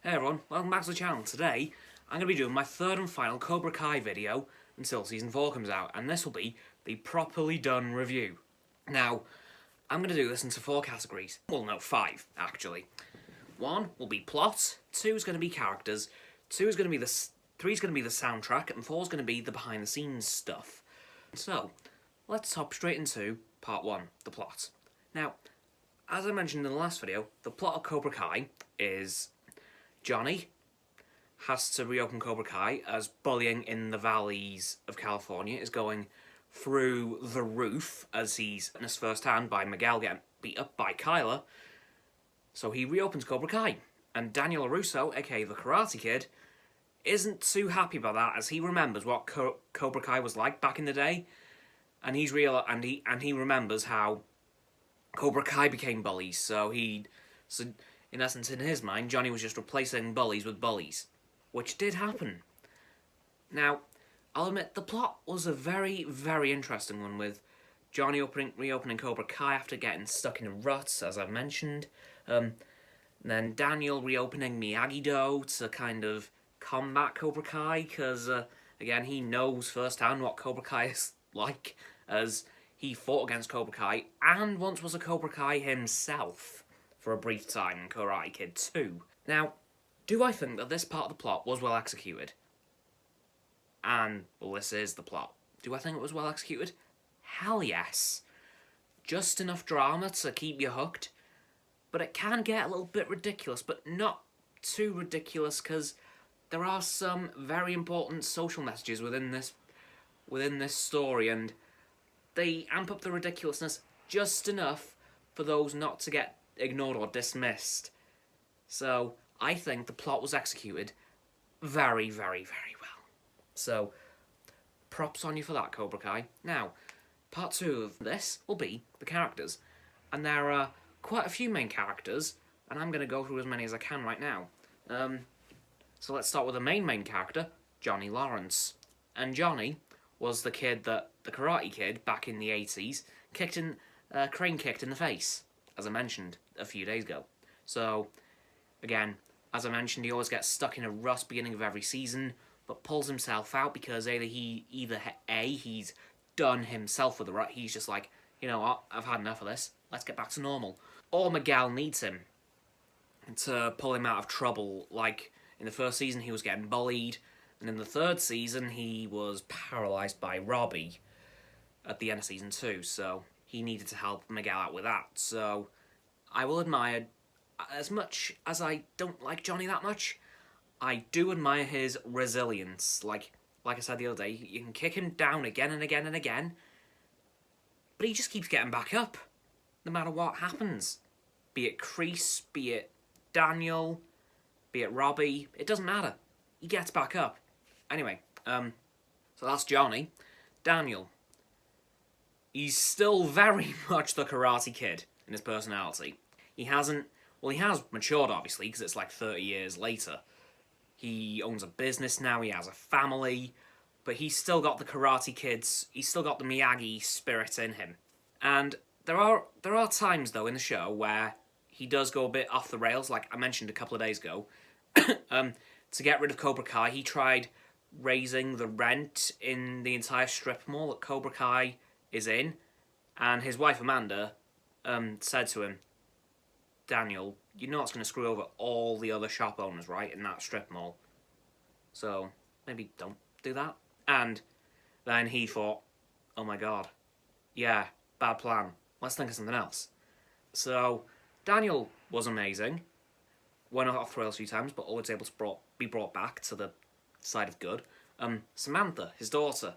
Hey everyone, welcome back to the channel. Today, I'm going to be doing my third and final Cobra Kai video until Season 4 comes out, and this will be the properly done review. Now, I'm going to do this into 4 categories. Well, no, 5, actually. 1 will be plot, 2 is going to be characters, 3 is going to be the soundtrack, and 4 is going to be the behind-the-scenes stuff. So, let's hop straight into part 1, the plot. Now, as I mentioned in the last video, the plot of Cobra Kai is Johnny has to reopen Cobra Kai as bullying in the valleys of California is going through the roof as he's witnessed firsthand by Miguel getting beat up by Kyla. So he reopens Cobra Kai, and Daniel LaRusso, aka the Karate Kid, isn't too happy about that as he remembers what Cobra Kai was like back in the day, and he remembers how Cobra Kai became bullies. So in essence, in his mind, Johnny was just replacing bullies with bullies, which did happen. Now, I'll admit, the plot was a very, very interesting one, with Johnny reopening Cobra Kai after getting stuck in a rut, as I've mentioned. Then Daniel reopening Miyagi-Do to kind of combat Cobra Kai, because, again, he knows firsthand what Cobra Kai is like, as he fought against Cobra Kai, and once was a Cobra Kai himself for a brief time in Karate Kid 2. Now, do I think that this part of the plot was well executed? And, well, this is the plot. Do I think it was well executed? Hell yes. Just enough drama to keep you hooked, but it can get a little bit ridiculous, but not too ridiculous, because there are some very important social messages within this story, and they amp up the ridiculousness just enough for those not to get ignored or dismissed. So, I think the plot was executed very, very, very well. So, props on you for that, Cobra Kai. Now, part 2 of this will be the characters. And there are quite a few main characters, and I'm going to go through as many as I can right now. So let's start with the main character, Johnny Lawrence. And Johnny was the kid that the Karate Kid, back in the 80s, crane kicked in the face, as I mentioned a few days ago. So, again, as I mentioned, he always gets stuck in a rut beginning of every season, but pulls himself out because he's done himself with the rut. He's just like, you know what, I've had enough of this, let's get back to normal. Or Miguel needs him to pull him out of trouble. Like, in the first season he was getting bullied, and in the third season he was paralysed by Robbie at the end of season 2, so he needed to help Miguel out with that. So, I will admire, as much as I don't like Johnny that much, I do admire his resilience. Like I said the other day, you can kick him down again and again and again, but he just keeps getting back up, no matter what happens. Be it Kreese, be it Daniel, be it Robbie, it doesn't matter. He gets back up. Anyway, so that's Johnny. Daniel. He's still very much the Karate Kid in his personality. He has matured, obviously, because it's like 30 years later. He owns a business now, he has a family, but he's still got the Karate Kids, he's still got the Miyagi spirit in him. And there are times, though, in the show where he does go a bit off the rails, like I mentioned a couple of days ago. To get rid of Cobra Kai, he tried raising the rent in the entire strip mall that Cobra Kai is in, and his wife Amanda said to him, Daniel, you know it's going to screw over all the other shop owners, right, in that strip mall. So, maybe don't do that. And then he thought, oh my god, yeah, bad plan. Let's think of something else. So, Daniel was amazing. Went off the rails a few times, but always able to be brought back to the side of good. Samantha, his daughter.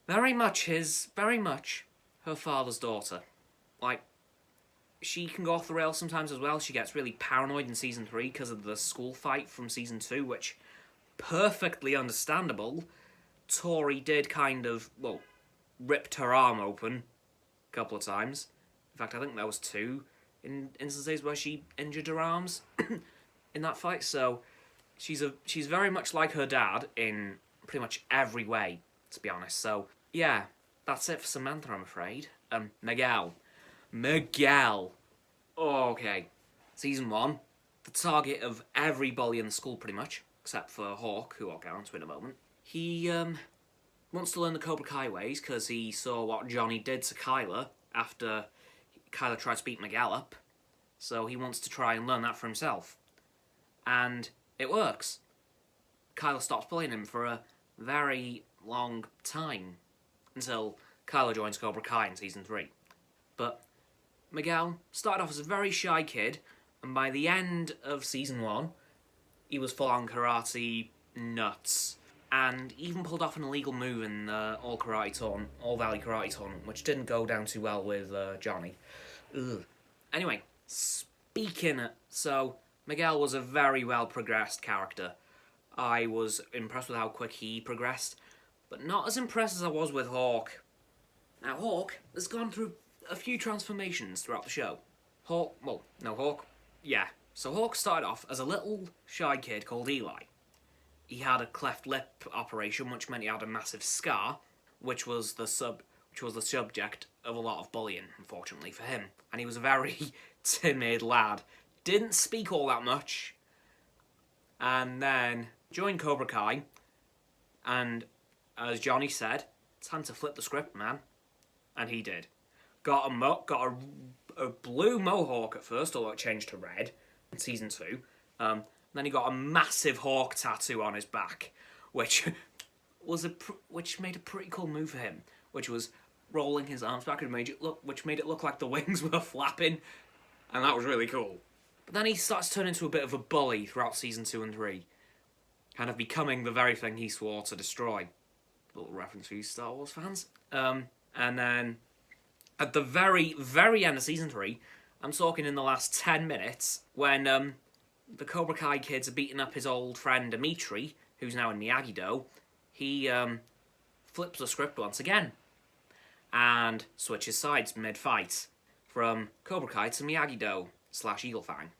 Very much her father's daughter. Like, she can go off the rails sometimes as well. She gets really paranoid in season 3 because of the school fight from season 2, which, perfectly understandable. Tori did kind of, well, ripped her arm open a couple of times. In fact, I think there was 2 instances where she injured her arms in that fight. So she's very much like her dad in pretty much every way, to be honest. So yeah, that's it for Samantha, I'm afraid. Miguel. Oh, okay. Season 1, the target of every bully in the school pretty much, except for Hawk, who I'll get onto in a moment. He wants to learn the Cobra Kai ways because he saw what Johnny did to Kyler after Kyler tried to beat Miguel up, so he wants to try and learn that for himself. And it works. Kyler stops bullying him for a very long time, until Kyler joins Cobra Kai in Season 3. But Miguel started off as a very shy kid, and by the end of Season 1, he was full-on karate nuts, and even pulled off an illegal move in All Valley Karate Tournament, which didn't go down too well with Johnny. Ugh. Anyway, so Miguel was a very well-progressed character. I was impressed with how quick he progressed, but not as impressed as I was with Hawk. Now, Hawk has gone through a few transformations throughout the show. So Hawk started off as a little shy kid called Eli. He had a cleft lip operation, which meant he had a massive scar, which was the subject of a lot of bullying, unfortunately for him. And he was a very timid lad. Didn't speak all that much. And then joined Cobra Kai, and as Johnny said, time to flip the script, man. And he did. Got a blue mohawk at first, although it changed to red in Season 2. Then he got a massive hawk tattoo on his back, which made a pretty cool move for him, which was rolling his arms back and which made it look like the wings were flapping, and that was really cool. But then he starts to turn into a bit of a bully throughout Season 2 and 3, kind of becoming the very thing he swore to destroy. Little reference for you Star Wars fans. And then at the very, very end of Season 3, I'm talking in the last 10 minutes, when the Cobra Kai kids are beating up his old friend Dimitri, who's now in Miyagi-Do, he flips the script once again and switches sides mid-fight from Cobra Kai to Miyagi-Do / Eagle Fang.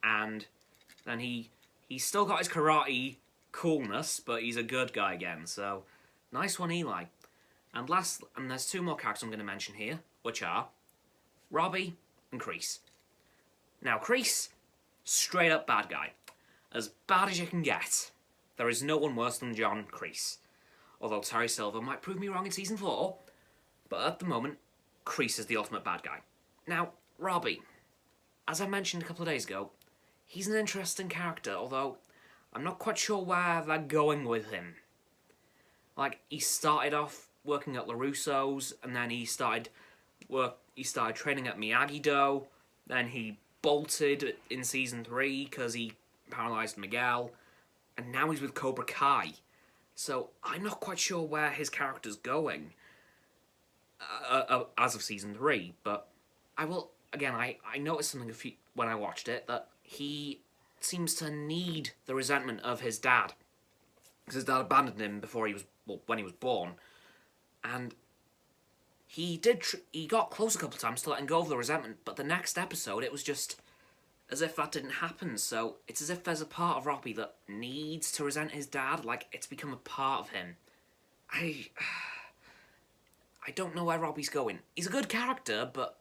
And then he's still got his karate coolness, but he's a good guy again, so nice one, Eli. And there's two more characters I'm going to mention here, which are Robbie and Kreese. Now, Kreese, straight up bad guy. As bad as you can get. There is no one worse than John Kreese. Although Terry Silver might prove me wrong in Season 4, but at the moment, Kreese is the ultimate bad guy. Now, Robbie, as I mentioned a couple of days ago, he's an interesting character, although I'm not quite sure where they're going with him. Like, he started off working at LaRusso's, and then he started training at Miyagi-Do, then he bolted in Season 3 because he paralysed Miguel, and now he's with Cobra Kai. So I'm not quite sure where his character's going as of Season 3, but I will, again, I noticed something when I watched it, that he seems to need the resentment of his dad, because his dad abandoned him when he was born, and he got close a couple of times to letting go of the resentment, but the next episode it was just as if that didn't happen. So it's as if there's a part of Robbie that needs to resent his dad, like it's become a part of him. I don't know where Robbie's going. He's a good character, but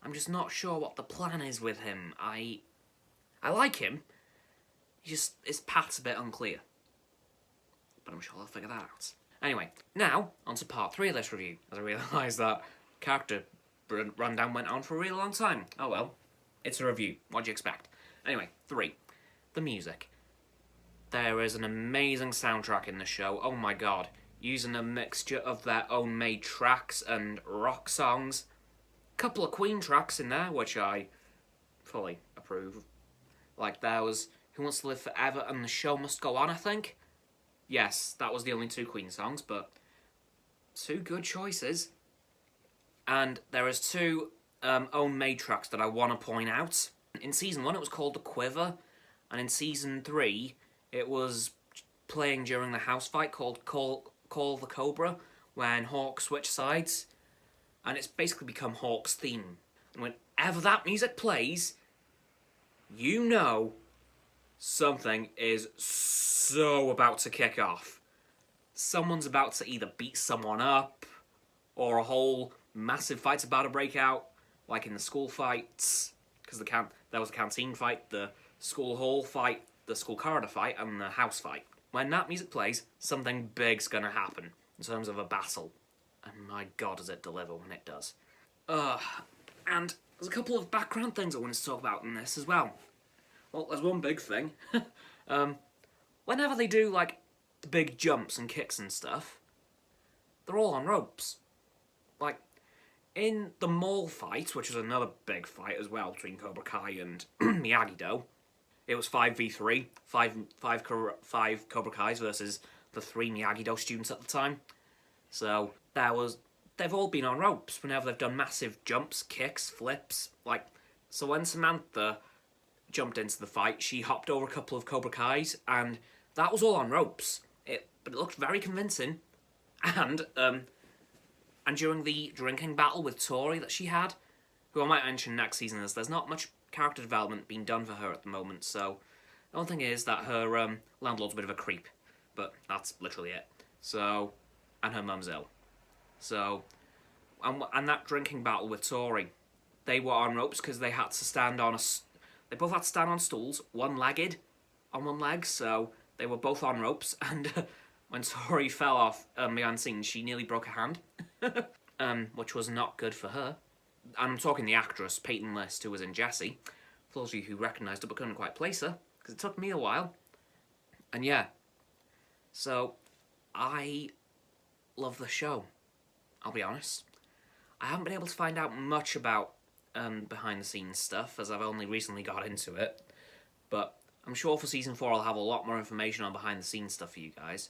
I'm just not sure what the plan is with him. I like him. His path's a bit unclear, but I'm sure I'll figure that out. Anyway, now, on to part 3 of this review, as I realise that character rundown went on for a really long time. Oh well, it's a review, what do you expect? Anyway, 3. The music. There is an amazing soundtrack in the show, oh my god, using a mixture of their own made tracks and rock songs. Couple of Queen tracks in there, which I fully approve. Like there was Who Wants to Live Forever and The Show Must Go On, I think. Yes, that was the only 2 Queen songs, but 2 good choices. And there is 2 own-made tracks that I want to point out. In Season 1, it was called The Quiver, and in Season 3, it was playing during the house fight called Call the Cobra, when Hawk switched sides, and it's basically become Hawk's theme. And whenever that music plays, you know something is so about to kick off. Someone's about to either beat someone up, or a whole massive fight's about to break out, like in the school fights. because there was a canteen fight, the school hall fight, the school corridor fight, and the house fight. When that music plays, something big's gonna happen in terms of a battle, and my god does it deliver when it does. And there's a couple of background things I wanted to talk about in this as well. Well, there's one big thing. Whenever they do, like, the big jumps and kicks and stuff, they're all on ropes. Like, in the mall fight, which was another big fight as well between Cobra Kai and Miyagi-Do, it was 5v3, five Cobra Kais versus the 3 Miyagi-Do students at the time. So, they've all been on ropes whenever they've done massive jumps, kicks, flips. Like, so when Samantha jumped into the fight, she hopped over a couple of Cobra Kais, and that was all on ropes. But it looked very convincing. And during the drinking battle with Tori that she had, who I might mention next season, as there's not much character development being done for her at the moment, so the only thing is that her landlord's a bit of a creep, but that's literally it. So, and her mum's ill. So, and that drinking battle with Tori, they were on ropes because they had to stand on they both had to stand on stools, one-legged, on one leg, so they were both on ropes, and when Tori fell off behind the scenes, she nearly broke her hand, which was not good for her. And I'm talking the actress, Peyton List, who was in Jessie, for those of you who recognised her but couldn't quite place her, because it took me a while. And yeah, so I love the show, I'll be honest. I haven't been able to find out much about behind-the-scenes stuff, as I've only recently got into it, but I'm sure for Season 4 I'll have a lot more information on behind-the-scenes stuff for you guys.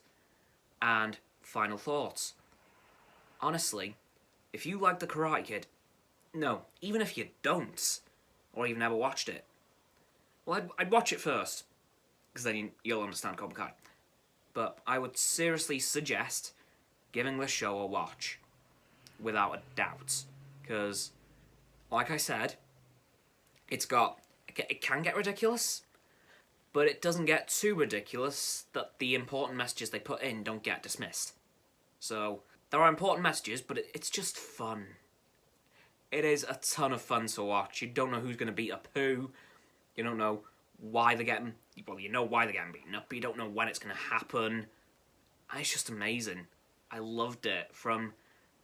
And final thoughts. Honestly, if you like The Karate Kid, no, even if you don't, or you've never watched it, well, I'd watch it first, because then you'll understand Cobra Kai. But I would seriously suggest giving this show a watch, without a doubt, because, like I said, it can get ridiculous, but it doesn't get too ridiculous that the important messages they put in don't get dismissed. So, there are important messages, but it's just fun. It is a ton of fun to watch. You don't know who's going to beat up who. You don't know why they're getting... Well, you know why they're getting beaten up, but you don't know when it's going to happen. And it's just amazing. I loved it. From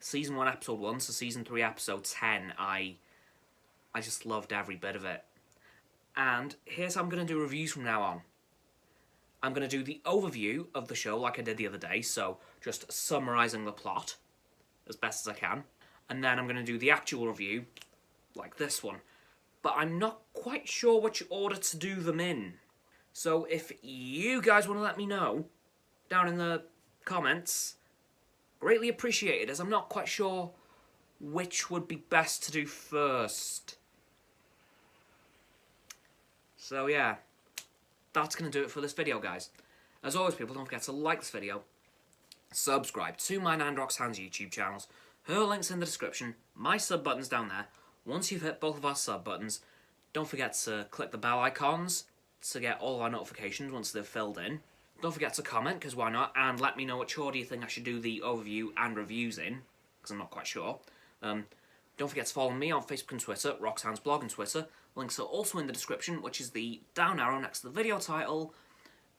Season 1, Episode 1 to Season 3, Episode 10, I just loved every bit of it. And here's how I'm going to do reviews from now on. I'm going to do the overview of the show like I did the other day, so just summarising the plot as best as I can. And then I'm going to do the actual review, like this one. But I'm not quite sure which order to do them in. So if you guys want to let me know down in the comments, greatly appreciated, as I'm not quite sure which would be best to do first. So yeah, that's going to do it for this video, guys. As always, people, don't forget to like this video, subscribe to my Nandrox Hands YouTube channels, her link's in the description, my sub button's down there. Once you've hit both of our sub buttons, don't forget to click the bell icons to get all of our notifications once they're filled in. Don't forget to comment, because why not, and let me know which order you think I should do the overview and reviews in, because I'm not quite sure. Don't forget to follow me on Facebook and Twitter, Roxanne's blog and Twitter. Links are also in the description, which is the down arrow next to the video title.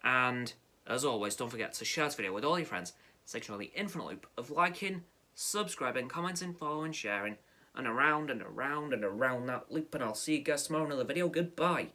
And, as always, don't forget to share this video with all your friends. Secure the infinite loop of liking, subscribing, commenting, following, sharing, and around and around and around that loop. And I'll see you guys tomorrow in another video. Goodbye.